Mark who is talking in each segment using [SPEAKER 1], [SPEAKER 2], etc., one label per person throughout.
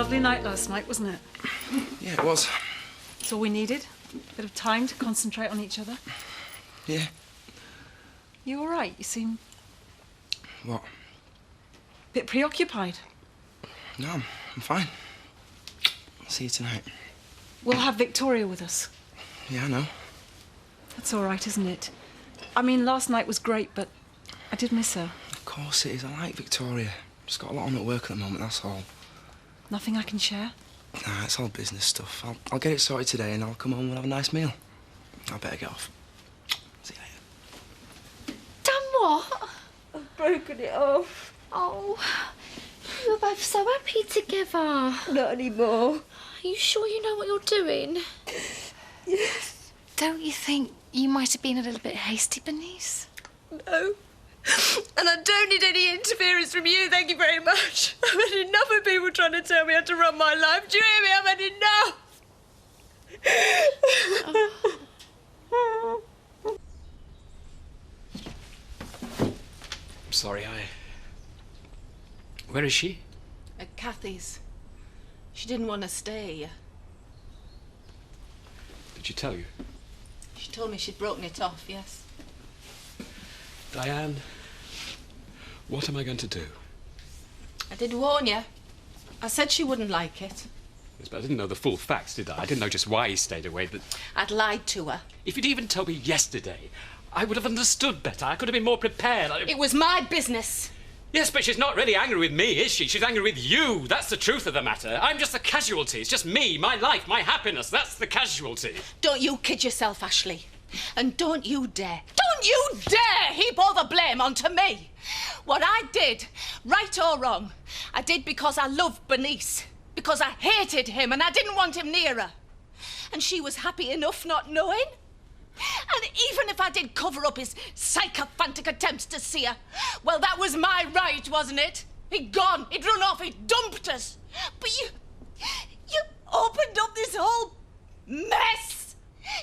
[SPEAKER 1] Lovely night last night, wasn't it?
[SPEAKER 2] Yeah, it was.
[SPEAKER 1] It's all we needed. A bit of time to concentrate on each other.
[SPEAKER 2] Yeah.
[SPEAKER 1] You all right? You seem...
[SPEAKER 2] What?
[SPEAKER 1] a bit preoccupied.
[SPEAKER 2] No, I'm fine. I'll see you tonight.
[SPEAKER 1] We'll have Victoria with us.
[SPEAKER 2] Yeah, I know.
[SPEAKER 1] That's all right, isn't it? I mean, last night was great, but I did miss her.
[SPEAKER 2] Of course it is. I like Victoria. Just got a lot on at work at the moment, that's all.
[SPEAKER 1] Nothing I can share?
[SPEAKER 2] Nah, it's all business stuff. I'll get it sorted today and I'll come home and have a nice meal. I better get off. See you later.
[SPEAKER 3] Done what? I've broken it off. Oh, you were both so happy together.
[SPEAKER 4] Not anymore.
[SPEAKER 3] Are you sure you know what you're doing?
[SPEAKER 4] Yes.
[SPEAKER 3] Don't you think you might have been a little bit hasty, Bernice?
[SPEAKER 4] No. And I don't need any interference from you, thank you very much. I've had enough of people trying to tell me how to run my life. Do you hear me? I've had enough.
[SPEAKER 5] I'm sorry, Where is she?
[SPEAKER 6] At Kathy's. She didn't want to stay.
[SPEAKER 5] Did she tell you?
[SPEAKER 6] She told me she'd broken it off, yes.
[SPEAKER 5] Diane, what am I going to do?
[SPEAKER 6] I did warn you. I said she wouldn't like it.
[SPEAKER 5] Yes, but I didn't know the full facts, did I? I didn't know just why he stayed away. But
[SPEAKER 6] I'd lied to her.
[SPEAKER 5] if you'd even told me yesterday, I would have understood better. I could have been more prepared.
[SPEAKER 6] It was my business.
[SPEAKER 5] Yes, but she's not really angry with me, is she? She's angry with you. That's the truth of the matter. I'm just the casualty. It's just me, my life, my happiness. That's the casualty.
[SPEAKER 6] Don't you kid yourself, Ashley. And don't you dare heap all the blame onto me. What I did, right or wrong, I did because I loved Bernice. Because I hated him and I didn't want him near her. And she was happy enough not knowing. And even if I did cover up his sycophantic attempts to see her, well, that was my right, wasn't it? He'd gone, he'd run off, he'd dumped us. But you opened up this whole mess.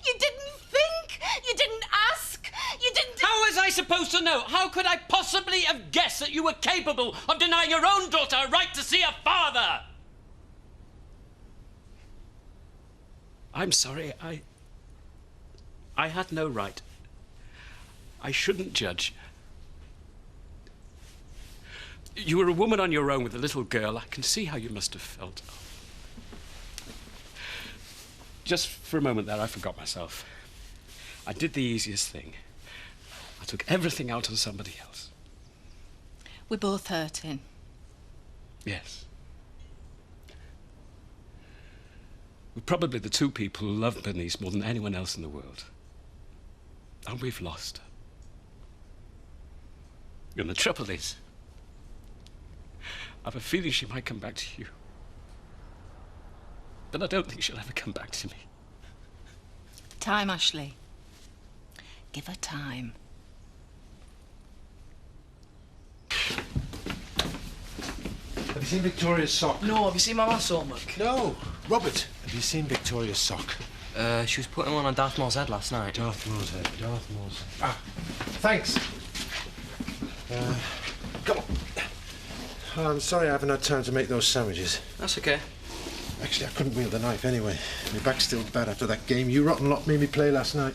[SPEAKER 6] You didn't think, you didn't ask, you didn't...
[SPEAKER 5] How was I supposed to know? How could I possibly have guessed that you were capable of denying your own daughter a right to see her father? I'm sorry, I had no right. I shouldn't judge. You were a woman on your own with a little girl. I can see how you must have felt. Just for a moment there, I forgot myself. I did the easiest thing. I took everything out on somebody else.
[SPEAKER 6] We're both hurting.
[SPEAKER 5] Yes. We're probably the two people who love Bernice more than anyone else in the world. And we've lost her. And the trouble is, I have a feeling she might come back to you. But I don't think she'll ever come back to me.
[SPEAKER 6] Time, Ashley. Give her time.
[SPEAKER 7] Have you seen Victoria's sock?
[SPEAKER 8] No, have you seen my maths homework?
[SPEAKER 7] No. Robert, have you seen Victoria's sock?
[SPEAKER 8] She was putting one on Darth Maul's head last night.
[SPEAKER 7] Darth Maul's head. Darth Maul's head. Ah, thanks. Come on. Oh, I'm sorry I haven't had time to make those sandwiches.
[SPEAKER 8] That's okay.
[SPEAKER 7] Actually, I couldn't wield the knife anyway. My back's still bad after that game you rotten lot made me play last night.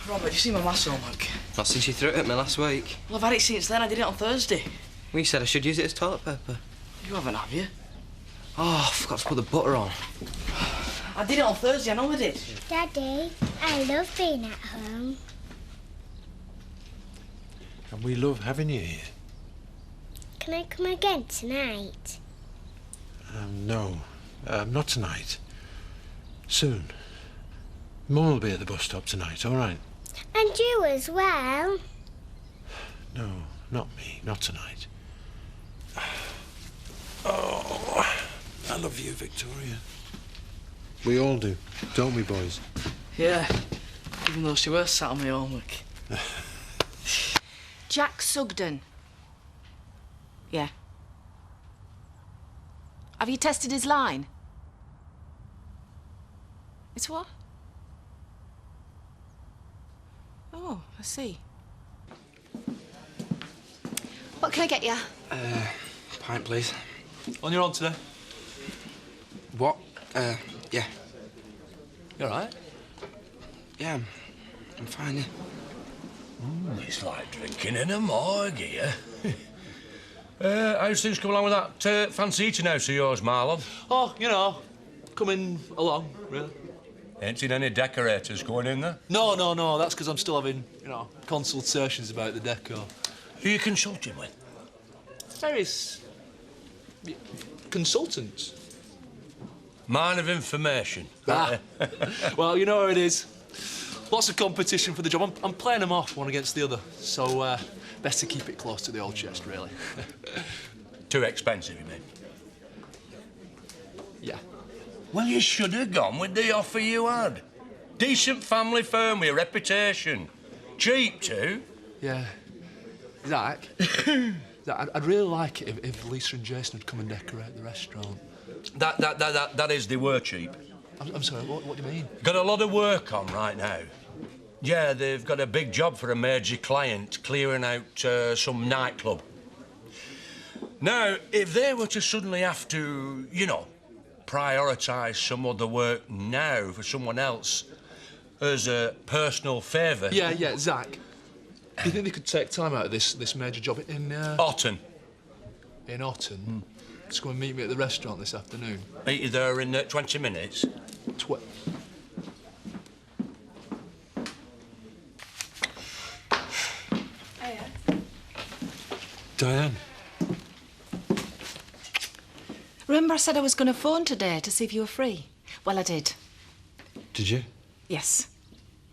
[SPEAKER 8] Robert, have you seen my maths homework?
[SPEAKER 9] Not since you threw it at me last week.
[SPEAKER 8] Well, I've had it since then. I did it on Thursday.
[SPEAKER 9] Well, you said I should use it as toilet paper.
[SPEAKER 8] You haven't, have you?
[SPEAKER 9] Oh, I forgot to put the butter on.
[SPEAKER 8] I did it on Thursday. I know I did.
[SPEAKER 10] Daddy, I love being at home.
[SPEAKER 7] And we love having you here.
[SPEAKER 10] Can I come again tonight?
[SPEAKER 7] No. Not tonight. Soon. Mum will be at the bus stop tonight, all right?
[SPEAKER 10] And you as well.
[SPEAKER 7] No, not me. Not tonight. Oh, I love you, Victoria. We all do, don't we, boys?
[SPEAKER 8] Yeah, even though she was sat on my homework.
[SPEAKER 6] Jack Sugden. Yeah. Have you tested his line? It's what? Oh, I see.
[SPEAKER 3] What can I get you?
[SPEAKER 2] Pint, please.
[SPEAKER 11] On your own today?
[SPEAKER 2] What? Yeah.
[SPEAKER 11] You all right?
[SPEAKER 2] Yeah, I'm fine, yeah.
[SPEAKER 12] It's like drinking in a morgue here. How's things coming along with that fancy eating house of yours, Marlon?
[SPEAKER 11] Oh, you know, coming along, really.
[SPEAKER 12] Ain't seen any decorators going in there?
[SPEAKER 11] No, that's because I'm still having, consultations about the decor.
[SPEAKER 12] Who are you consulting with?
[SPEAKER 11] Various consultants.
[SPEAKER 12] Man of information.
[SPEAKER 11] Well, you know how it is. Lots of competition for the job. I'm playing them off one against the other, so best to keep it close to the old chest, really.
[SPEAKER 12] Too expensive, you mean?
[SPEAKER 11] Yeah.
[SPEAKER 12] Well, you should have gone with the offer you had. Decent family firm with a reputation. Cheap, too.
[SPEAKER 11] Yeah. Zach, I'd really like it if Lisa and Jason would come and decorate the restaurant.
[SPEAKER 12] That is, they were cheap.
[SPEAKER 11] I'm sorry, what do you mean?
[SPEAKER 12] Got a lot of work on right now. Yeah, they've got a big job for a major client, clearing out some nightclub. Now, if they were to suddenly have to, prioritise some other work now for someone else as a personal favour...
[SPEAKER 11] Yeah, Zach. Do you think they could take time out of this major job in...
[SPEAKER 12] Otten.
[SPEAKER 11] In Otten? Just come and meet me at the restaurant this afternoon.
[SPEAKER 12] Meet you there in 20 minutes?
[SPEAKER 7] Diane.
[SPEAKER 6] Remember I said I was going to phone today to see if you were free? Well, I did.
[SPEAKER 7] Did you?
[SPEAKER 6] Yes.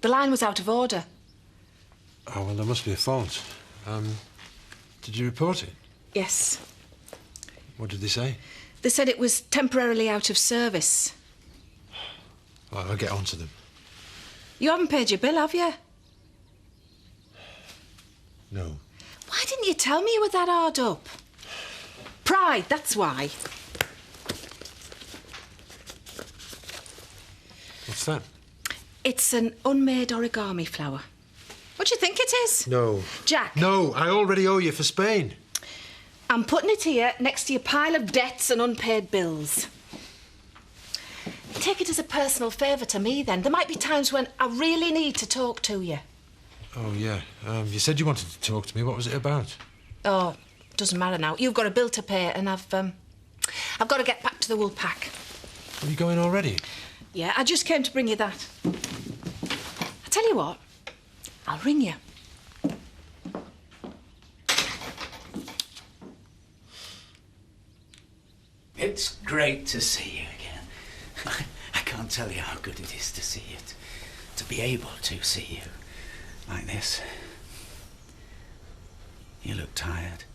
[SPEAKER 6] The line was out of order.
[SPEAKER 7] Oh, well, there must be a fault. Did you report it?
[SPEAKER 6] Yes.
[SPEAKER 7] What did they say?
[SPEAKER 6] They said it was temporarily out of service.
[SPEAKER 7] Well, I'll get on to them.
[SPEAKER 6] You haven't paid your bill, have you?
[SPEAKER 7] No.
[SPEAKER 6] Why didn't you tell me you were that hard up? Pride, that's why.
[SPEAKER 7] What's that?
[SPEAKER 6] It's an unmade origami flower. What do you think it is?
[SPEAKER 7] No.
[SPEAKER 6] Jack.
[SPEAKER 7] No, I already owe you for Spain.
[SPEAKER 6] I'm putting it here next to your pile of debts and unpaid bills. Take it as a personal favour to me, then. There might be times when I really need to talk to you.
[SPEAKER 7] Oh, yeah. You said you wanted to talk to me. What was it about?
[SPEAKER 6] Oh, doesn't matter now. You've got a bill to pay, and I've got to get back to the wool pack.
[SPEAKER 7] Are you going already?
[SPEAKER 6] Yeah, I just came to bring you that. I tell you what, I'll ring you.
[SPEAKER 13] It's great to see you again. I can't tell you how good it is to see you, to be able to see you like this. You look tired.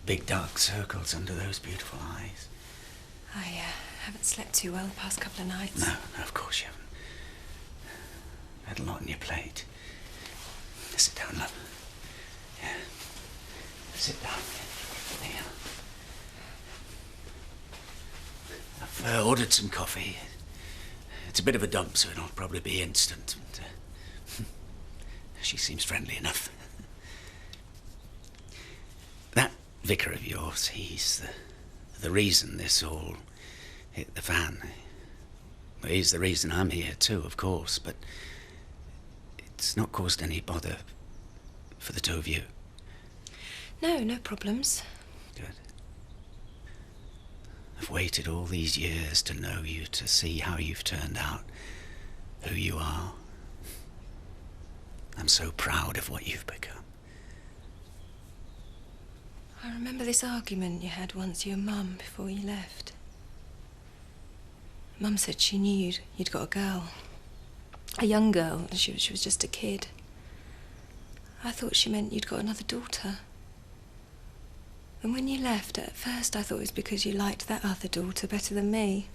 [SPEAKER 13] Big dark circles under those beautiful eyes.
[SPEAKER 4] I haven't slept too well the past couple of nights.
[SPEAKER 13] No, of course you haven't. Had a lot on your plate. Sit down, love. Yeah. Sit down. There. I've ordered some coffee. It's a bit of a dump, so it'll probably be instant. But, she seems friendly enough. That vicar of yours, he's the reason this all hit the fan. Well, he's the reason I'm here too, of course, but it's not caused any bother for the two of you.
[SPEAKER 4] No problems.
[SPEAKER 13] Good. I've waited all these years to know you, to see how you've turned out, who you are. I'm so proud of what you've become.
[SPEAKER 4] I remember this argument you had once, you and Mum, before you left. Mum said she knew you'd got a girl. A young girl. She was just a kid. I thought she meant you'd got another daughter. And when you left, at first I thought it was because you liked that other daughter better than me.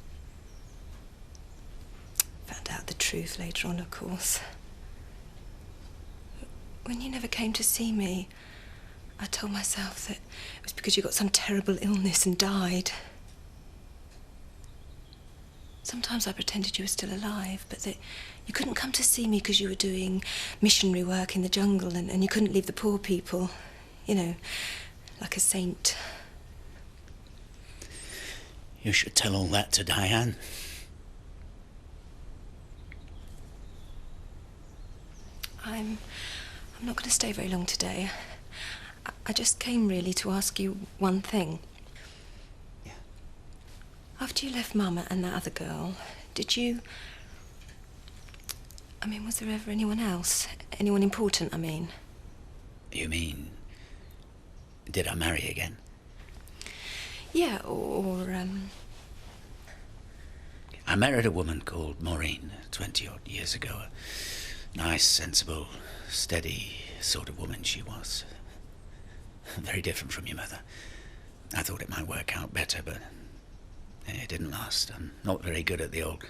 [SPEAKER 4] Found out the truth later on, of course. When you never came to see me, I told myself that it was because you got some terrible illness and died. Sometimes I pretended you were still alive, but that you couldn't come to see me because you were doing missionary work in the jungle and you couldn't leave the poor people, like a saint.
[SPEAKER 13] You should tell all that to Diane.
[SPEAKER 4] I'm not going to stay very long today. I just came really to ask you one thing.
[SPEAKER 13] Yeah.
[SPEAKER 4] After you left Mama and that other girl, did you... I mean, was there ever anyone else? Anyone important, I mean?
[SPEAKER 13] You mean... did I marry again?
[SPEAKER 4] Yeah, or
[SPEAKER 13] I married a woman called Maureen 20-odd years ago. A nice, sensible, steady sort of woman she was. Very different from your mother. I thought it might work out better, but it didn't last. I'm not very good at the old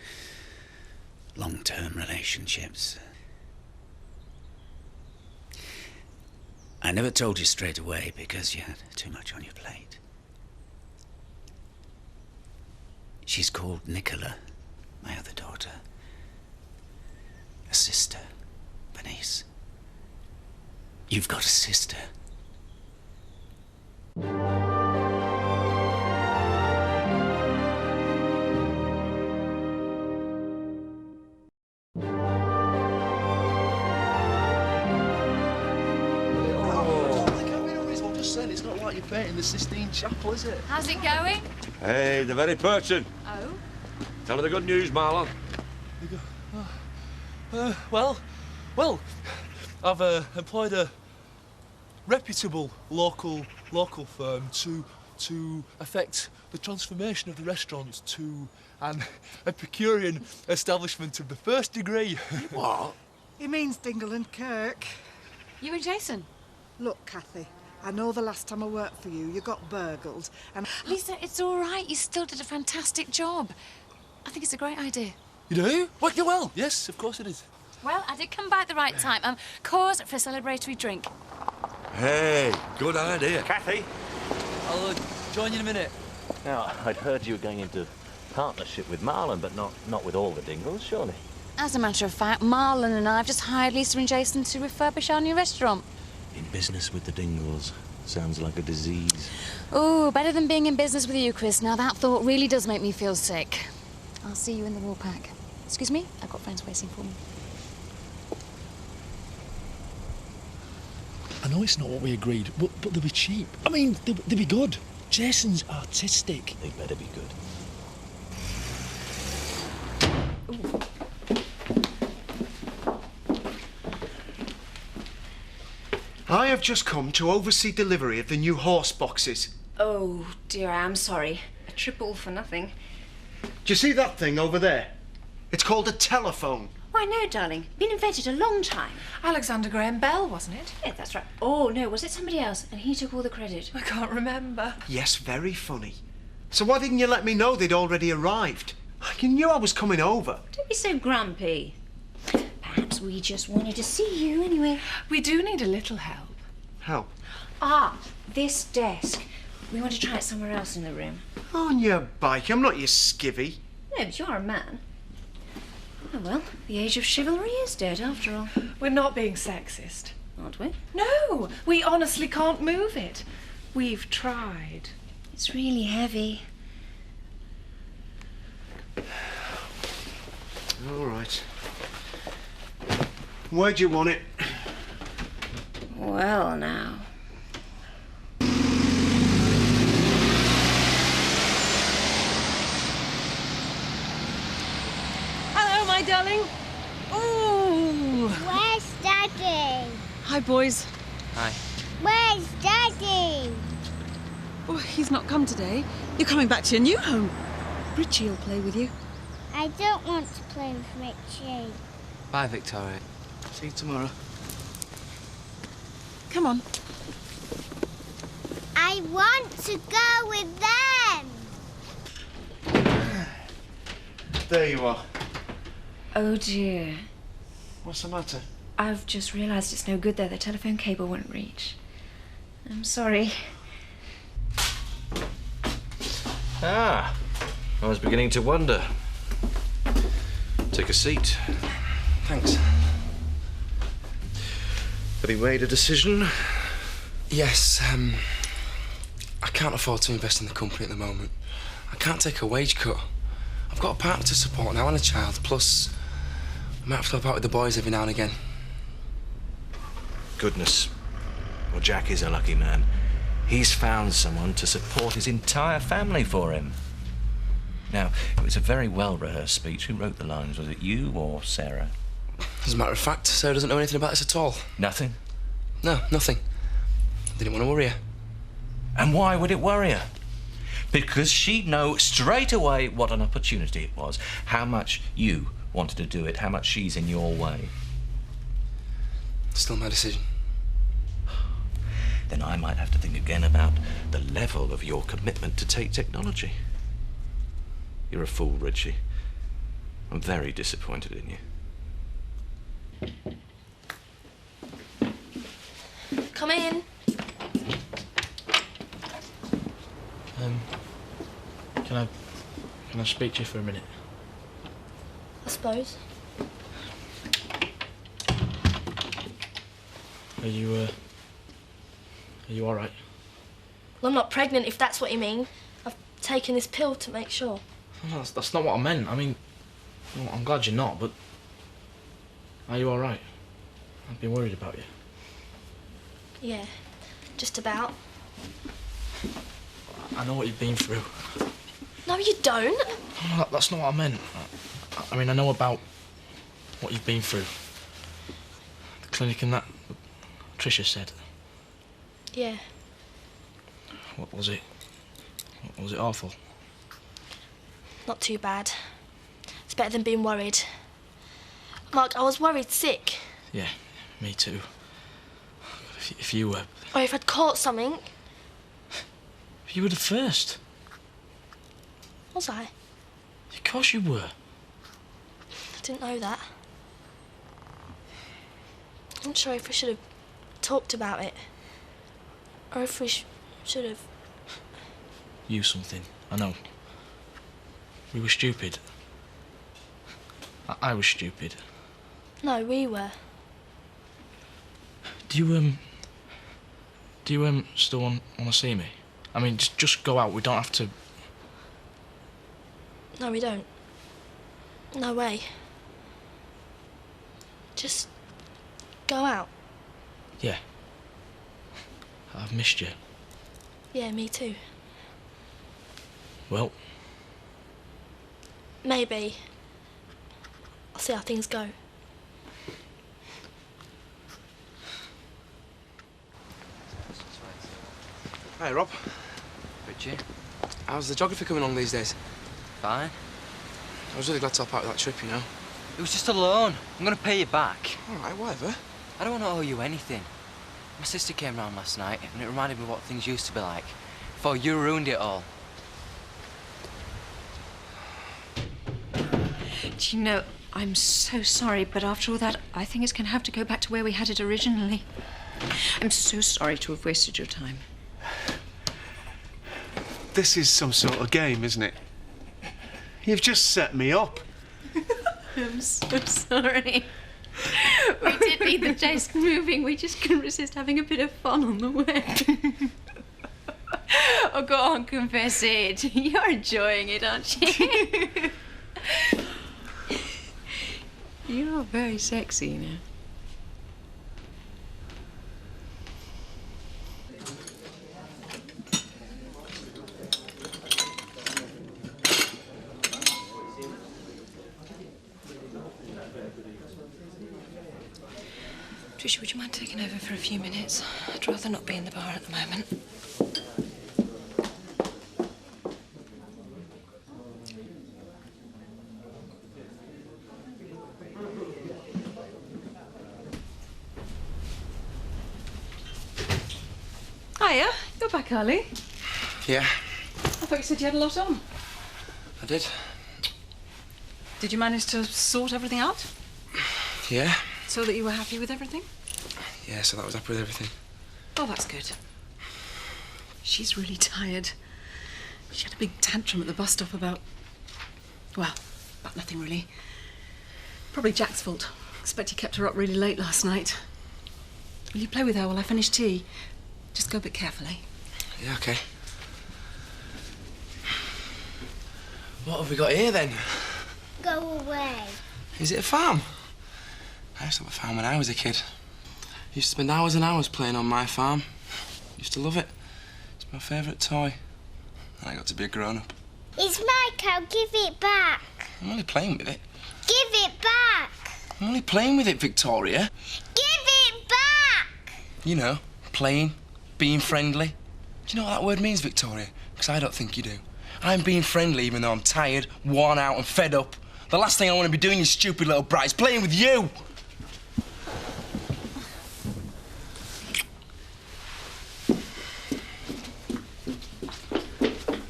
[SPEAKER 13] long-term relationships. I never told you straight away because you had too much on your plate. She's called Nicola, my other daughter. A sister, Bernice. You've got a sister.
[SPEAKER 11] It's not like you're painting the Sistine Chapel, is it?
[SPEAKER 14] How's it going?
[SPEAKER 15] Hey, the very person.
[SPEAKER 14] Oh?
[SPEAKER 15] Tell her the good news, Marlon.
[SPEAKER 11] Well, I've employed a reputable local firm to effect the transformation of the restaurant to an Epicurean establishment of the first degree.
[SPEAKER 16] What? He means Dingle and Kirk.
[SPEAKER 1] You and Jason?
[SPEAKER 16] Look, Kathy, I know the last time I worked for you, you got burgled, and...
[SPEAKER 1] Lisa, it's all right. You still did a fantastic job. I think it's a great idea.
[SPEAKER 11] You do? Well, yes, of course it is.
[SPEAKER 1] Well, I did come back at the right time. Cause for a celebratory drink.
[SPEAKER 15] Hey, good idea.
[SPEAKER 17] Kathy?
[SPEAKER 11] I'll join you in a minute.
[SPEAKER 17] Now, I'd heard you were going into partnership with Marlon, but not with all the Dingles, surely?
[SPEAKER 1] As a matter of fact, Marlon and I have just hired Lisa and Jason to refurbish our new restaurant.
[SPEAKER 17] In business with the Dingles. Sounds like a disease.
[SPEAKER 1] Oh, better than being in business with you, Chris. Now, that thought really does make me feel sick. I'll see you in the Woolpack. Excuse me? I've got friends waiting for me.
[SPEAKER 11] I know it's not what we agreed, but they'll be cheap. I mean, they'll be good. Jason's artistic.
[SPEAKER 17] They better be good.
[SPEAKER 18] I have just come to oversee delivery of the new horse boxes.
[SPEAKER 4] Oh, dear, I'm sorry. A triple for nothing.
[SPEAKER 18] Do you see that thing over there? It's called a telephone.
[SPEAKER 3] Why, no, darling. Been invented a long time.
[SPEAKER 4] Alexander Graham Bell, wasn't it?
[SPEAKER 3] Yeah, that's right. Oh, no, was it somebody else? And he took all the credit.
[SPEAKER 4] I can't remember.
[SPEAKER 18] Yes, very funny. So why didn't you let me know they'd already arrived? You knew I was coming over.
[SPEAKER 3] Don't be so grumpy. Perhaps we just wanted to see you anyway.
[SPEAKER 4] We do need a little help.
[SPEAKER 18] Help?
[SPEAKER 3] Ah, this desk. We want to try it somewhere else in the room.
[SPEAKER 18] On your bike. I'm not your skivvy.
[SPEAKER 3] No, but you are a man. Oh, well, the age of chivalry is dead, after all.
[SPEAKER 4] We're not being sexist.
[SPEAKER 3] Aren't we?
[SPEAKER 4] No, we honestly can't move it. We've tried.
[SPEAKER 3] It's really heavy.
[SPEAKER 18] All right. Where do you want it?
[SPEAKER 3] Well, now.
[SPEAKER 1] Hello, my darling. Ooh.
[SPEAKER 10] Where's Daddy?
[SPEAKER 1] Hi, boys.
[SPEAKER 13] Hi.
[SPEAKER 10] Where's Daddy?
[SPEAKER 1] Oh, he's not come today. You're coming back to your new home. Richie will play with you.
[SPEAKER 10] I don't want to play with Richie.
[SPEAKER 9] Bye, Victoria.
[SPEAKER 11] See you tomorrow.
[SPEAKER 1] Come on.
[SPEAKER 10] I want to go with them.
[SPEAKER 18] There you are.
[SPEAKER 3] Oh, dear.
[SPEAKER 18] What's the matter?
[SPEAKER 3] I've just realised it's no good there. The telephone cable won't reach. I'm sorry.
[SPEAKER 12] Ah, I was beginning to wonder. Take a seat.
[SPEAKER 2] Thanks.
[SPEAKER 12] Have you made a decision?
[SPEAKER 2] Yes, I can't afford to invest in the company at the moment. I can't take a wage cut. I've got a partner to support now and a child, plus I might have to help out with the boys every now and again.
[SPEAKER 14] Goodness. Well, Jack is a lucky man. He's found someone to support his entire family for him. Now, it was a very well-rehearsed speech. Who wrote the lines? Was it you or Sarah?
[SPEAKER 2] As a matter of fact, Sarah doesn't know anything about this at all.
[SPEAKER 14] Nothing?
[SPEAKER 2] No, nothing. Didn't want to worry her.
[SPEAKER 14] And why would it worry her? Because she'd know straight away what an opportunity it was, how much you wanted to do it, how much she's in your way.
[SPEAKER 2] Still my decision.
[SPEAKER 14] Then I might have to think again about the level of your commitment to take technology. You're a fool, Richie. I'm very disappointed in you.
[SPEAKER 3] Come in.
[SPEAKER 8] Can I speak to you for a minute?
[SPEAKER 3] I suppose.
[SPEAKER 8] Are you all right?
[SPEAKER 3] Well, I'm not pregnant, if that's what you mean. I've taken this pill to make sure.
[SPEAKER 8] No, that's not what I meant. I mean, well, I'm glad you're not, but are you all right? I've been worried about you.
[SPEAKER 3] Yeah, just about.
[SPEAKER 8] I know what you've been through.
[SPEAKER 3] No, you don't.
[SPEAKER 8] No, that's not what I meant. I mean, I know about what you've been through. The clinic and that, Tricia said.
[SPEAKER 3] Yeah.
[SPEAKER 8] What was it? Was it awful?
[SPEAKER 3] Not too bad. It's better than being worried. Mark, I was worried sick.
[SPEAKER 8] Yeah, me too. If you were...
[SPEAKER 3] Or if I'd caught something.
[SPEAKER 8] You were the first.
[SPEAKER 3] Was I?
[SPEAKER 8] Of course you were.
[SPEAKER 3] I didn't know that. I'm not sure if we should have talked about it. Or if we should have...
[SPEAKER 8] You something, I know. We were stupid. I was stupid.
[SPEAKER 3] No, we were.
[SPEAKER 8] Do you still want to see me? I mean, just go out. We don't have to...
[SPEAKER 3] No, we don't. No way. Just go out.
[SPEAKER 8] Yeah. I've missed you.
[SPEAKER 3] Yeah, me too.
[SPEAKER 8] Well...
[SPEAKER 3] Maybe. I'll see how things go.
[SPEAKER 2] Hi, Rob.
[SPEAKER 9] Richie?
[SPEAKER 2] How's the geography coming along these days?
[SPEAKER 9] Fine.
[SPEAKER 2] I was really glad to help out with that trip, you know.
[SPEAKER 9] It was just a loan. I'm gonna pay you back.
[SPEAKER 2] All right, whatever.
[SPEAKER 9] I don't want to owe you anything. My sister came round last night, and it reminded me of what things used to be like. Before you ruined it all.
[SPEAKER 19] Do you know, I'm so sorry, but after all that, I think it's going to have to go back to where we had it originally. I'm so sorry to have wasted your time.
[SPEAKER 18] This is some sort of game, isn't it? You've just set me up.
[SPEAKER 19] I'm so sorry. We did need the desk moving. We just couldn't resist having a bit of fun on the way. Oh, go on, confess it. You're enjoying it, aren't you? You're very sexy now.
[SPEAKER 4] Tricia, would you mind taking over for a few minutes? I'd rather not be in the bar at the moment.
[SPEAKER 19] Hiya, you're back early.
[SPEAKER 2] Yeah,
[SPEAKER 19] I thought you said you had a lot on.
[SPEAKER 2] I did.
[SPEAKER 19] Did you manage to sort everything out?
[SPEAKER 2] Yeah?
[SPEAKER 19] So that you were happy with everything?
[SPEAKER 2] Yeah, so that was happy with everything.
[SPEAKER 19] Oh, that's good. She's really tired. She had a big tantrum at the bus stop about... well, about nothing really. Probably Jack's fault. Expect he kept her up really late last night. Will you play with her while I finish tea? Just go a bit carefully.
[SPEAKER 2] Yeah, okay. What have we got here, then?
[SPEAKER 10] Go away.
[SPEAKER 2] Is it a farm? I used to have a farm when I was a kid. I used to spend hours and hours playing on my farm. Used to love it. It's my favourite toy. And I got to be a grown-up.
[SPEAKER 10] It's my cow. Give it back.
[SPEAKER 2] I'm only playing with it.
[SPEAKER 10] Give it back.
[SPEAKER 2] I'm only playing with it, Victoria.
[SPEAKER 10] Give it back.
[SPEAKER 2] You know, playing, being friendly. Do you know what that word means, Victoria? Because I don't think you do. I'm being friendly even though I'm tired, worn out and fed up. The last thing I want to be doing, you stupid little brat, is playing with you.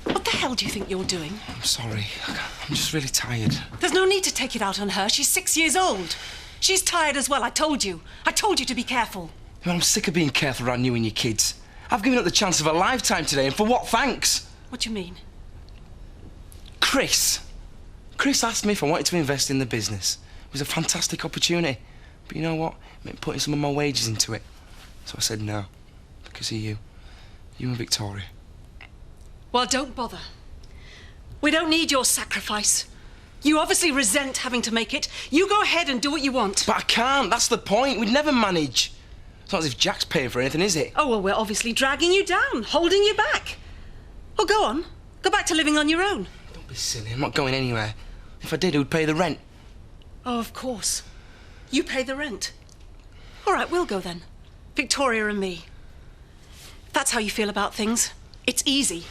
[SPEAKER 19] What the hell do you think you're doing?
[SPEAKER 2] I'm sorry. I'm just really tired.
[SPEAKER 19] There's no need to take it out on her. She's 6 years old. She's tired as well, I told you. I told you to be careful.
[SPEAKER 2] Well, I'm sick of being careful around you and your kids. I've given up the chance of a lifetime today, and for what thanks?
[SPEAKER 19] What do you mean?
[SPEAKER 2] Chris asked me if I wanted to invest in the business. It was a fantastic opportunity. But you know what? It meant putting some of my wages into it. So I said no. Because of you. You and Victoria.
[SPEAKER 19] Well, don't bother. We don't need your sacrifice. You obviously resent having to make it. You go ahead and do what you want.
[SPEAKER 2] But I can't. That's the point. We'd never manage. It's not as if Jack's paying for anything, is it?
[SPEAKER 19] Oh, well, we're obviously dragging you down, holding you back. Well, go on. Go back to living on your own.
[SPEAKER 2] Don't be silly. I'm not going anywhere. If I did, who'd pay the rent?
[SPEAKER 19] Oh, of course. You pay the rent. All right, we'll go then. Victoria and me. If that's how you feel about things. It's easy.